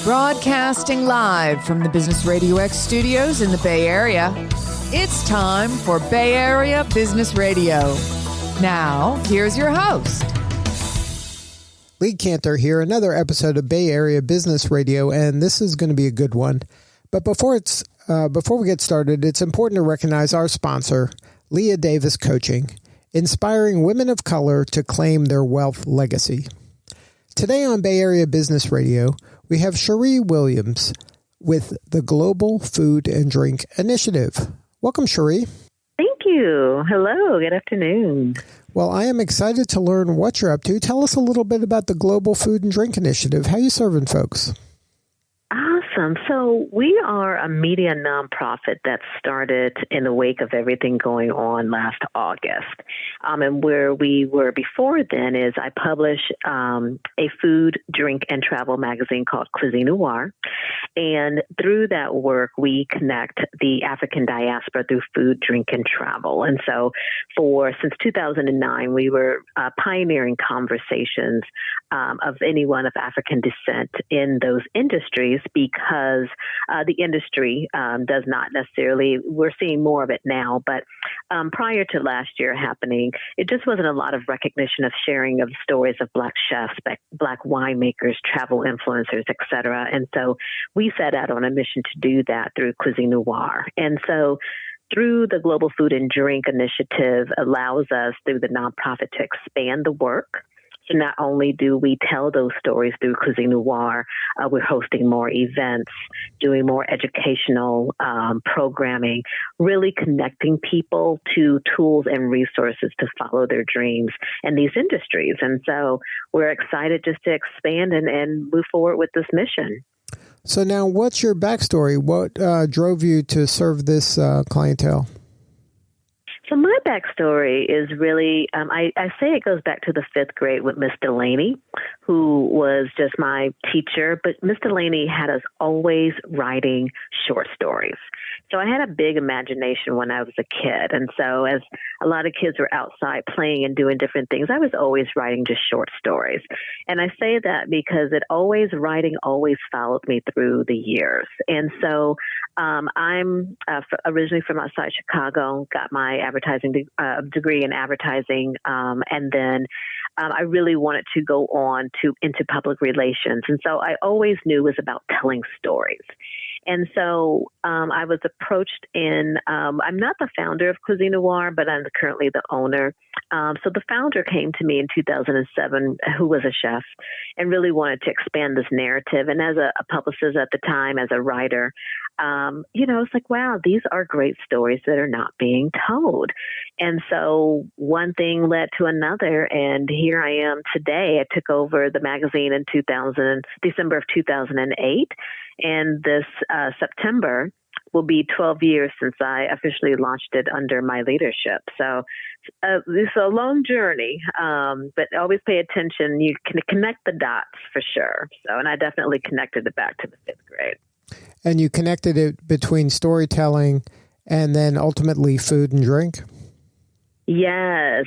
Broadcasting live from the Business RadioX studios in the Bay Area, it's time for Bay Area Business Radio. Now, here's your host. Lee Cantor here, another episode of Bay Area Business Radio, and this is going to be a good one. But before we get started, it's important to recognize our sponsor, Leah Davis Coaching, inspiring women of color to claim their wealth legacy. Today on Bay Area Business Radio, we have Sheree Williams with the Global Food and Drink Initiative. Welcome, Sheree. Thank you. Hello. Good afternoon. Well, I am excited to learn what you're up to. Tell us a little bit about the Global Food and Drink Initiative. How are you serving folks? Awesome. So we are a media nonprofit that started in the wake of everything going on last August. And where we were before then is I publish a food, drink, and travel magazine called Cuisine Noir. And through that work, we connect the African diaspora through food, drink, and travel. And so since 2009, we were pioneering conversations of anyone of African descent in those industries because the industry does not necessarily, we're seeing more of it now, but prior to last year happening, it just wasn't a lot of recognition of sharing of stories of Black chefs, Black winemakers, travel influencers, et cetera. And so we set out on a mission to do that through Cuisine Noir. And so through the Global Food and Drink Initiative allows us through the nonprofit to expand the work. So not only do we tell those stories through Cuisine Noir, we're hosting more events, doing more educational programming, really connecting people to tools and resources to follow their dreams in these industries. And so we're excited just to expand and move forward with this mission. So now what's your backstory? What drove you to serve this clientele? So my backstory is really, I say it goes back to the fifth grade with Miss Delaney, who was just my teacher. But Miss Delaney had us always writing short stories. So I had a big imagination when I was a kid. And so as a lot of kids were outside playing and doing different things, I was always writing just short stories. And I say that because writing always followed me through the years. And so I'm originally from outside Chicago, got my advertising degree in advertising, and then I really wanted to go on into public relations. And so I always knew it was about telling stories. And so I was approached I'm not the founder of Cuisine Noir, but I'm currently the owner. So the founder came to me in 2007, who was a chef, and really wanted to expand this narrative. And as a publicist at the time, as a writer, it's like, wow, these are great stories that are not being told. And so one thing led to another, and here I am today. I took over the magazine in December of 2008, and this September will be 12 years since I officially launched it under my leadership. So it's a long journey, but always pay attention. You can connect the dots for sure. And I definitely connected it back to the fifth grade. And you connected it between storytelling and then ultimately food and drink? Yes.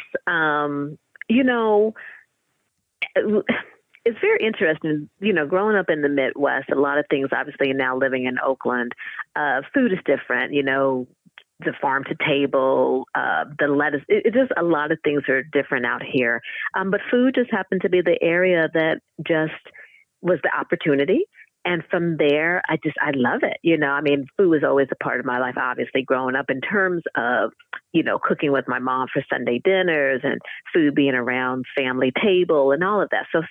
It's very interesting, growing up in the Midwest, a lot of things, obviously now living in Oakland, food is different, the farm to table, the lettuce, it just, a lot of things are different out here. But food just happened to be the area that just was the opportunity. And from there, I love it. Food was always a part of my life, obviously, growing up in terms of, cooking with my mom for Sunday dinners and food being around family table and all of that. So,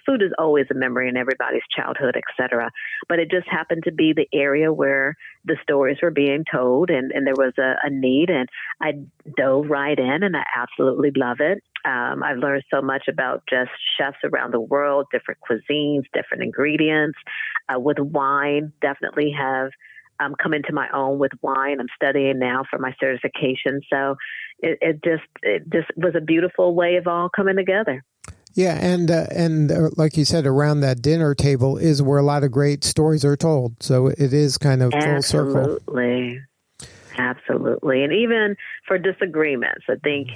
food is always a memory in everybody's childhood, et cetera. But it just happened to be the area where the stories were being told and there was a need. And I dove right in and I absolutely love it. I've learned so much about just chefs around the world, different cuisines, different ingredients. With wine, definitely have come into my own with wine. I'm studying now for my certification. So it just was a beautiful way of all coming together. Yeah, and like you said, around that dinner table is where a lot of great stories are told. So it is kind of full circle. Absolutely. And even for disagreements, I think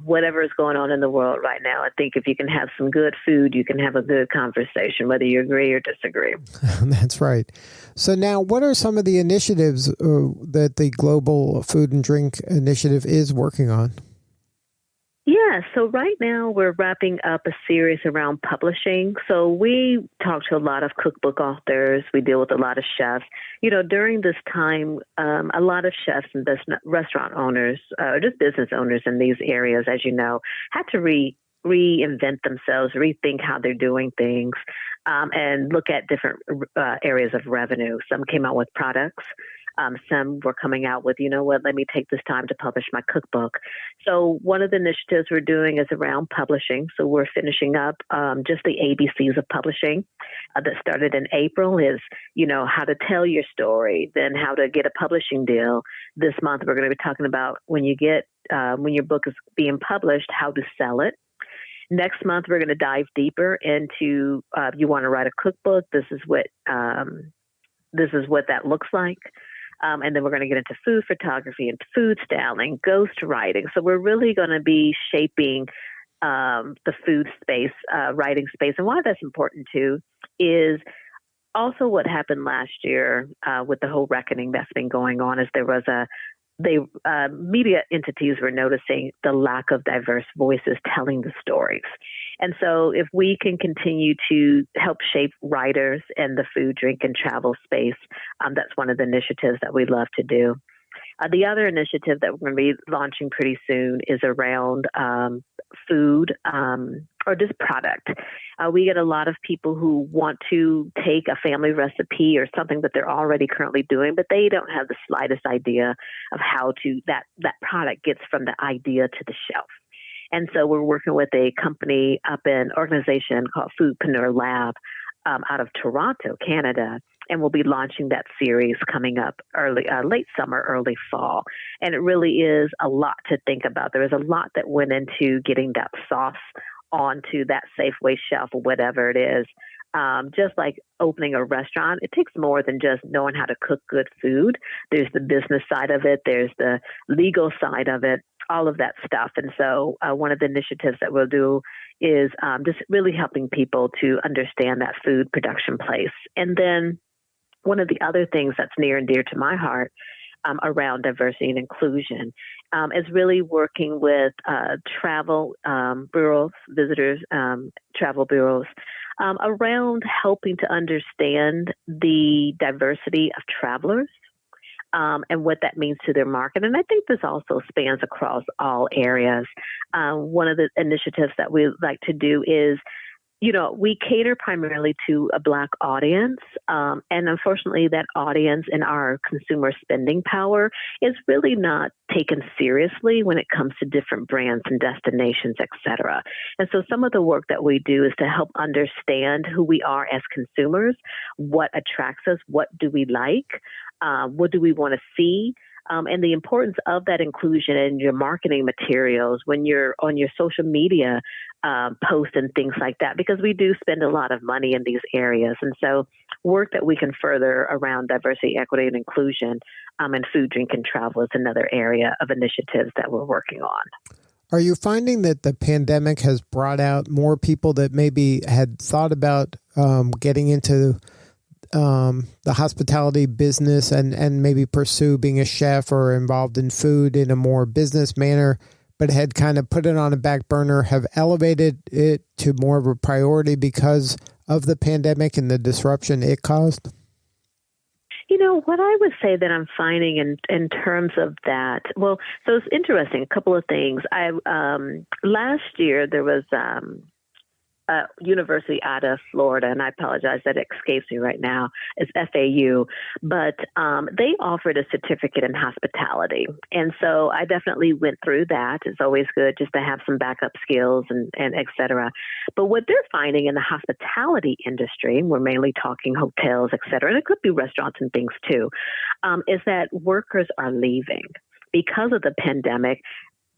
whatever is going on in the world right now. I think if you can have some good food, you can have a good conversation, whether you agree or disagree. That's right. So now, what are some of the initiatives that the Global Food and Drink Initiative is working on? Yeah, so right now we're wrapping up a series around publishing. So we talk to a lot of cookbook authors. We deal with a lot of chefs. During this time, a lot of chefs and restaurant owners, or just business owners in these areas, as you know, had to reinvent themselves, rethink how they're doing things, and look at different areas of revenue. Some came out with products. Some were coming out with, let me take this time to publish my cookbook. So one of the initiatives we're doing is around publishing. So we're finishing up just the ABCs of publishing that started in April is, how to tell your story, then how to get a publishing deal. This month, we're going to be talking about when your book is being published, how to sell it. Next month, we're going to dive deeper into you want to write a cookbook. This is what that looks like. And then we're going to get into food photography and food styling, ghost writing. So we're really going to be shaping the food space, writing space. And why that's important too is also what happened last year with the whole reckoning that's been going on is there was media entities were noticing the lack of diverse voices telling the stories. And so if we can continue to help shape writers in the food, drink, and travel space, that's one of the initiatives that we love to do. The other initiative that we're going to be launching pretty soon is around food or just product. We get a lot of people who want to take a family recipe or something that they're already currently doing, but they don't have the slightest idea of how that product gets from the idea to the shelf. And so we're working with a company organization called Foodpreneur Lab out of Toronto, Canada. And we'll be launching that series coming up late summer, early fall. And it really is a lot to think about. There is a lot that went into getting that sauce onto that Safeway shelf or whatever it is. Just like opening a restaurant, it takes more than just knowing how to cook good food. There's the business side of it. There's the legal side of it, all of that stuff. And so one of the initiatives that we'll do is just really helping people to understand that food production place. And then one of the other things that's near and dear to my heart around diversity and inclusion is really working with travel bureaus, visitors, travel bureaus, around helping to understand the diversity of travelers and what that means to their market. And I think this also spans across all areas. One of the initiatives that we like to do is we cater primarily to a Black audience. And unfortunately, that audience and our consumer spending power is really not taken seriously when it comes to different brands and destinations, et cetera. And so some of the work that we do is to help understand who we are as consumers, what attracts us, what do we like, what do we want to see, and the importance of that inclusion in your marketing materials when you're on your social media posts and things like that, because we do spend a lot of money in these areas. And so work that we can further around diversity, equity, and inclusion in food, drink, and travel is another area of initiatives that we're working on. Are you finding that the pandemic has brought out more people that maybe had thought about getting into the hospitality business and maybe pursue being a chef or involved in food in a more business manner, but had kind of put it on a back burner, have elevated it to more of a priority because of the pandemic and the disruption it caused? What I would say that I'm finding in terms of that, so it's interesting, a couple of things. Last year there was university out of Florida, and I apologize that it escapes me right now. It's FAU, but they offered a certificate in hospitality, and so I definitely went through that. It's always good just to have some backup skills and et cetera. But what they're finding in the hospitality industry, we're mainly talking hotels, et cetera, and it could be restaurants and things too, is that workers are leaving because of the pandemic.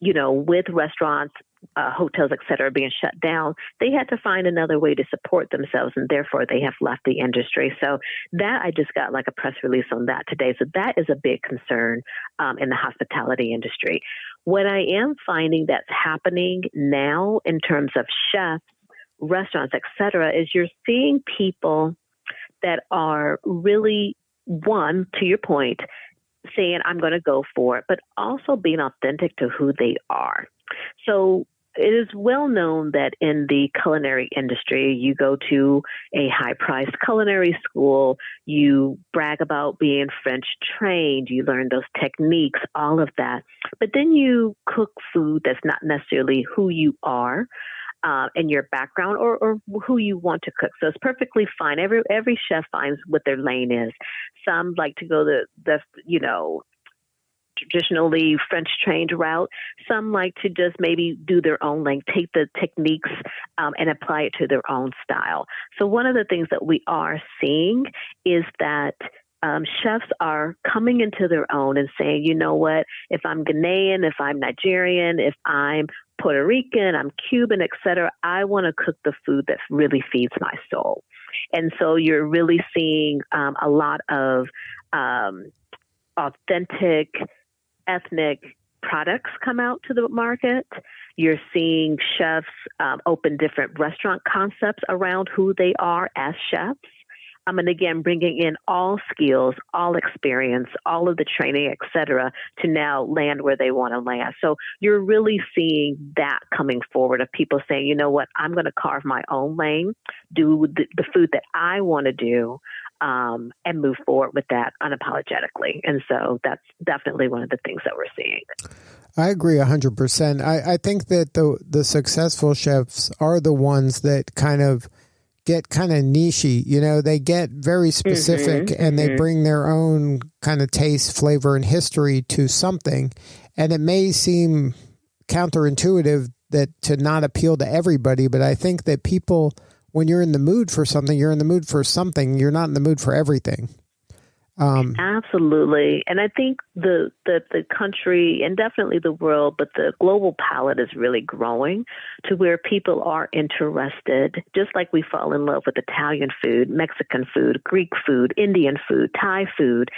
With restaurants, hotels, et cetera, being shut down, they had to find another way to support themselves, and therefore they have left the industry. So that I just got like a press release on that today. So that is a big concern in the hospitality industry. What I am finding that's happening now in terms of chefs, restaurants, et cetera, is you're seeing people that are really, one, to your point, saying, I'm going to go for it, but also being authentic to who they are. So it is well known that in the culinary industry, you go to a high-priced culinary school, you brag about being French trained, you learn those techniques, all of that. But then you cook food that's not necessarily who you are and your background or who you want to cook. So it's perfectly fine. Every chef finds what their lane is. Some like to go the traditionally French trained route. Some like to just maybe do their own lane, take the techniques and apply it to their own style. So one of the things that we are seeing is that chefs are coming into their own and saying, you know what, if I'm Ghanaian, if I'm Nigerian, if I'm Puerto Rican, I'm Cuban, et cetera, I want to cook the food that really feeds my soul. And so you're really seeing a lot of authentic ethnic products come out to the market. You're seeing chefs open different restaurant concepts around who they are as chefs. And again, bringing in all skills, all experience, all of the training, et cetera, to now land where they want to land. So you're really seeing that coming forward of people saying, you know what, I'm going to carve my own lane, do the food that I want to do, and move forward with that unapologetically. And so that's definitely one of the things that we're seeing. I agree 100%. I think that the successful chefs are the ones that kind of get kind of niche-y. You know, they get very specific and they bring their own kind of taste, flavor, and history to something. And it may seem counterintuitive that to not appeal to everybody, but I think that people, when you're in the mood for something, you're in the mood for something. You're not in the mood for everything. Absolutely. And I think the country and definitely the world, but the global palette is really growing to where people are interested, just like we fall in love with Italian food, Mexican food, Greek food, Indian food, Thai food.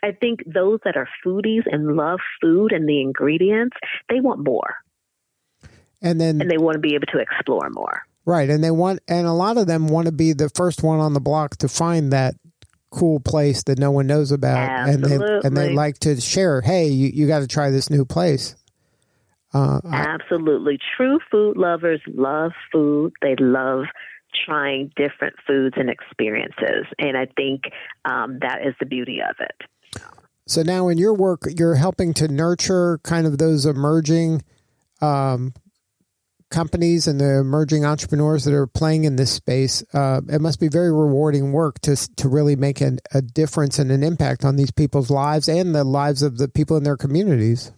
I think those that are foodies and love food and the ingredients, they want more. And they want to be able to explore more. Right. And a lot of them want to be the first one on the block to find that cool place that no one knows about. Absolutely. And they like to share, hey, you got to try this new place. Absolutely. True food lovers love food. They love trying different foods and experiences. And I think that is the beauty of it. So now in your work, you're helping to nurture kind of those emerging companies and the emerging entrepreneurs that are playing in this space. It must be very rewarding work to really make a difference and an impact on these people's lives and the lives of the people in their communities.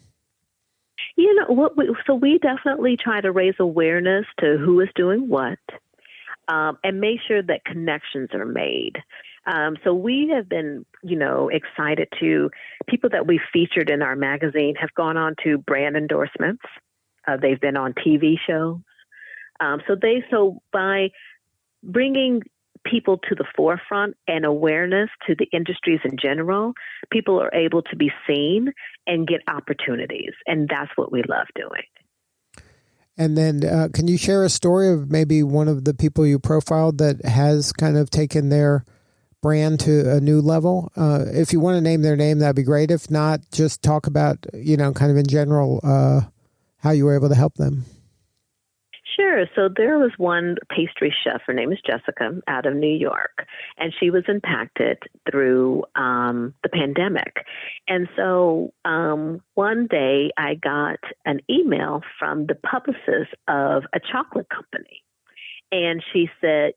You know, so we definitely try to raise awareness to who is doing what, and make sure that connections are made. So we have been, excited to people that we featured in our magazine have gone on to brand endorsements. They've been on TV shows. So by bringing people to the forefront and awareness to the industries in general, people are able to be seen and get opportunities. And that's what we love doing. And then can you share a story of maybe one of the people you profiled that has kind of taken their brand to a new level? If you want to name their name, that'd be great. If not, just talk about, kind of in general, how you were able to help them. Sure. So there was one pastry chef. Her name is Jessica out of New York, and she was impacted through the pandemic. And so one day I got an email from the publicist of a chocolate company. And she said,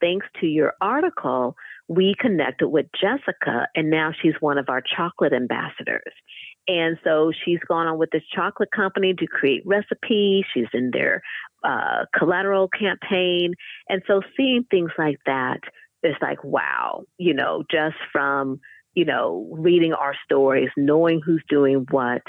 thanks to your article, we connected with Jessica, and now she's one of our chocolate ambassadors. And so she's gone on with this chocolate company to create recipes. She's in their collateral campaign. And so seeing things like that is like, wow, just from, reading our stories, knowing who's doing what,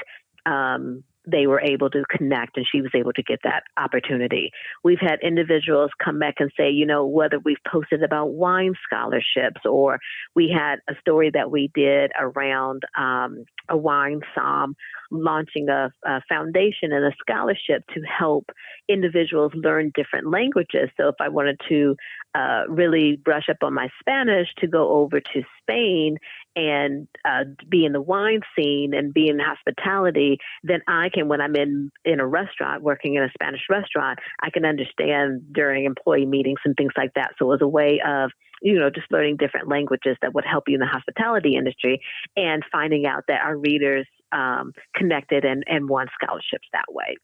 they were able to connect and she was able to get that opportunity. We've had individuals come back and say, whether we've posted about wine scholarships or we had a story that we did around a wine somm launching a foundation and a scholarship to help individuals learn different languages. So if I wanted to really brush up on my Spanish, to go over to Spain and be in the wine scene and be in hospitality, then I can, when I'm in a restaurant, working in a Spanish restaurant, I can understand during employee meetings and things like that. So it was a way of, just learning different languages that would help you in the hospitality industry, and finding out that our readers connected and won scholarships that way.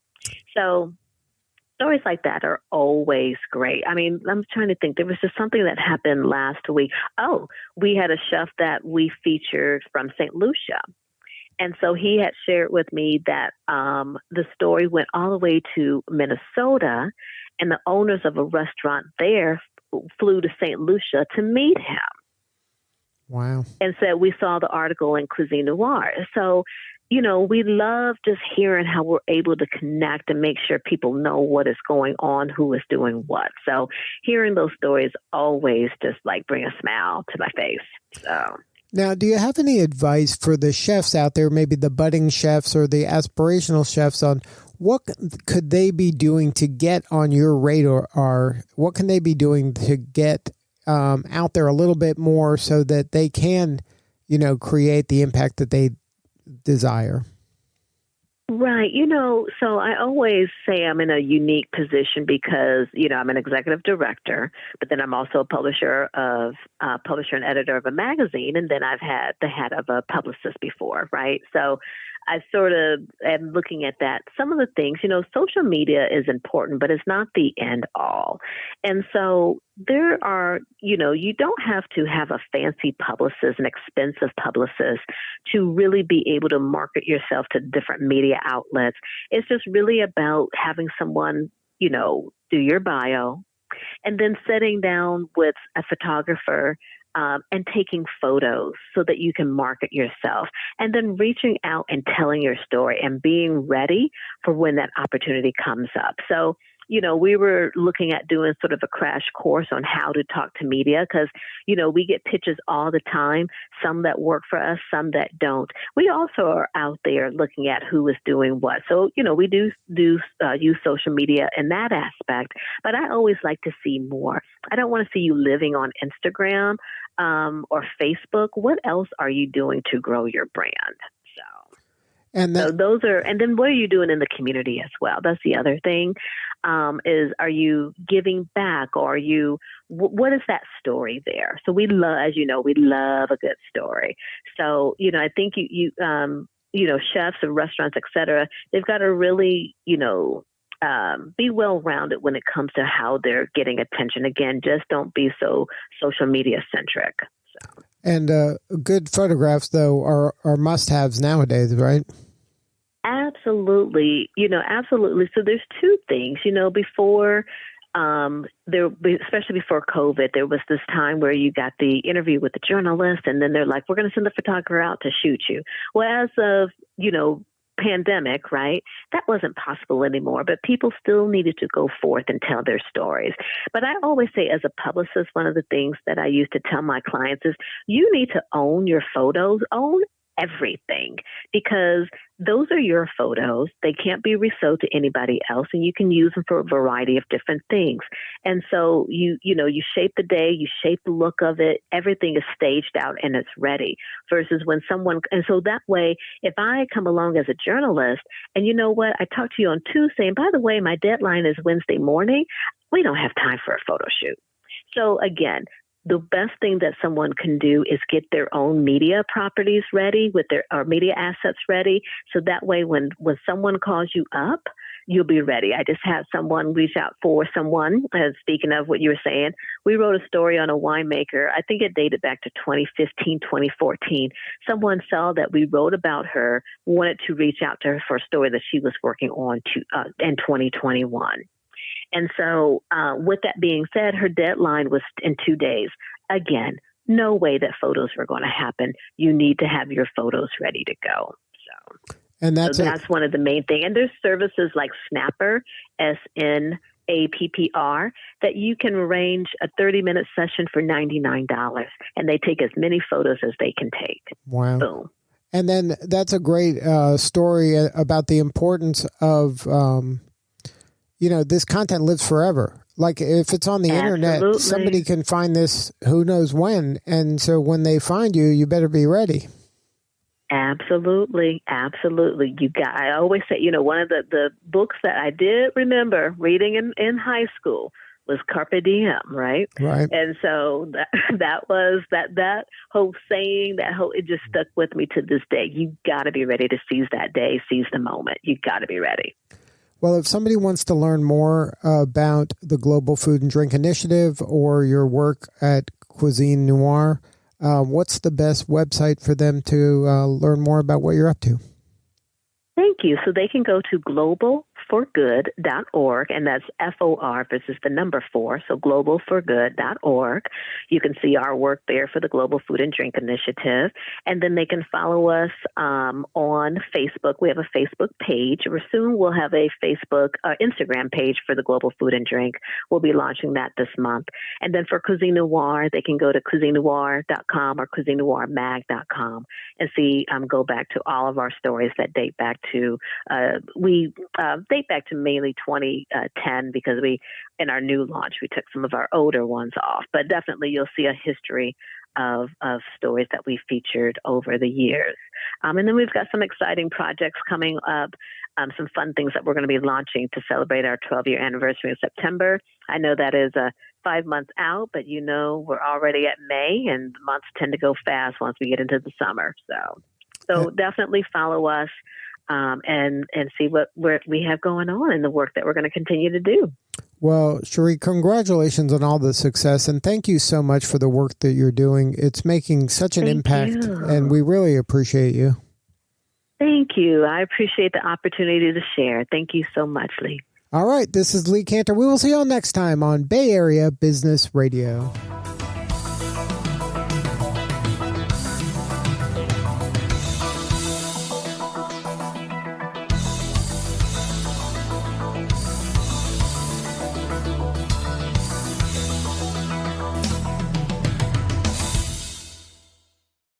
So stories like that are always great. I mean, I'm trying to think. There was just something that happened last week. Oh, we had a chef that we featured from St. Lucia. And so he had shared with me that the story went all the way to Minnesota, and the owners of a restaurant there flew to St. Lucia to meet him. Wow. And said, we saw the article in Cuisine Noir. So, we love just hearing how we're able to connect and make sure people know what is going on, who is doing what. So hearing those stories always just bring a smile to my face. So. Now, do you have any advice for the chefs out there, maybe the budding chefs or the aspirational chefs, on what could they be doing to get on your radar? What can they be doing to get out there a little bit more so that they can, create the impact that they desire? Right. So I always say I'm in a unique position because, I'm an executive director, but then I'm also a publisher and editor of a magazine. And then I've had the head of a publicist before. Right. So I sort of am looking at that. Some of the things, social media is important, but it's not the end all. And so there are, you don't have to have a fancy publicist, an expensive publicist, to really be able to market yourself to different media outlets. It's just really about having someone, do your bio, and then sitting down with a photographer and taking photos so that you can market yourself, and then reaching out and telling your story and being ready for when that opportunity comes up. So, we were looking at doing sort of a crash course on how to talk to media because, we get pitches all the time, some that work for us, some that don't. We also are out there looking at who is doing what. So, we do use social media in that aspect, but I always like to see more. I don't want to see you living on Instagram or Facebook. What else are you doing to grow your brand? So those are, and then what are you doing in the community as well? That's the other thing. Are you giving back, or what is that story there? So we love, as you know, we love a good story. So, I think you chefs and restaurants, et cetera, they've got to really, be well-rounded when it comes to how they're getting attention. Again, just don't be so social media centric. So. And good photographs, though, are must-haves nowadays, right? Absolutely. Absolutely. So there's two things, before especially before COVID, there was this time where you got the interview with the journalist, and then they're like, we're going to send the photographer out to shoot you. Well, as of, pandemic, right? That wasn't possible anymore, but people still needed to go forth and tell their stories. But I always say, as a publicist, one of the things that I used to tell my clients is you need to own your photos, own everything, because those are your photos. They can't be resold to anybody else, and you can use them for a variety of different things. And so you shape the day, you shape the look of it. Everything is staged out and it's ready. Versus when and so that way, if I come along as a journalist, and you know what, I talk to you on Tuesday, and by the way, my deadline is Wednesday morning, we don't have time for a photo shoot. So again, the best thing that someone can do is get their own media properties ready or media assets ready. So that way, when someone calls you up, you'll be ready. I just had someone reach out for someone. Speaking of what you were saying, we wrote a story on a winemaker. I think it dated back to 2015, 2014. Someone saw that we wrote about her, wanted to reach out to her for a story that she was working on in 2021. And so with that being said, her deadline was in 2 days. Again, no way that photos were going to happen. You need to have your photos ready to go. And that's one of the main things. And there's services like Snapper, SNAPPR, that you can arrange a 30-minute session for $99. And they take as many photos as they can take. Wow. Boom. And then that's a great story about the importance of, this content lives forever. Like if it's on the internet, somebody can find this who knows when. And so when they find you, you better be ready. Absolutely. Absolutely. I always say, one of the books that I did remember reading in high school was Carpe Diem, right? Right. And so that was that whole saying, it just stuck with me to this day. You got to be ready to seize that day, seize the moment. You got to be ready. Well, if somebody wants to learn more about the Global Food and Drink Initiative or your work at Cuisine Noir, what's the best website for them to learn more about what you're up to? Thank you. So they can go to globalforgood.org, and that's FOR versus the number 4, so globalforgood.org. You can see our work there for the Global Food and Drink Initiative, and then they can follow us on Facebook. We have a Facebook page. Soon we'll have a Instagram page for the Global Food and Drink. We'll be launching that this month. And then for Cuisine Noir, they can go to cuisinenoir.com or cuisinenoirmag.com and go back to all of our stories that date back to mainly 2010 because in our new launch, we took some of our older ones off. But definitely you'll see a history of stories that we featured over the years. And then we've got some exciting projects coming up, some fun things that we're going to be launching to celebrate our 12-year anniversary in September. I know that is 5 months out, but we're already at May, and months tend to go fast once we get into the summer. So definitely follow us. And see what we have going on and the work that we're going to continue to do. Well, Sheree, congratulations on all the success, and thank you so much for the work that you're doing. It's making such an impact, and we really appreciate you. Thank you. I appreciate the opportunity to share. Thank you so much, Lee. All right, this is Lee Cantor. We will see you all next time on Bay Area Business Radio.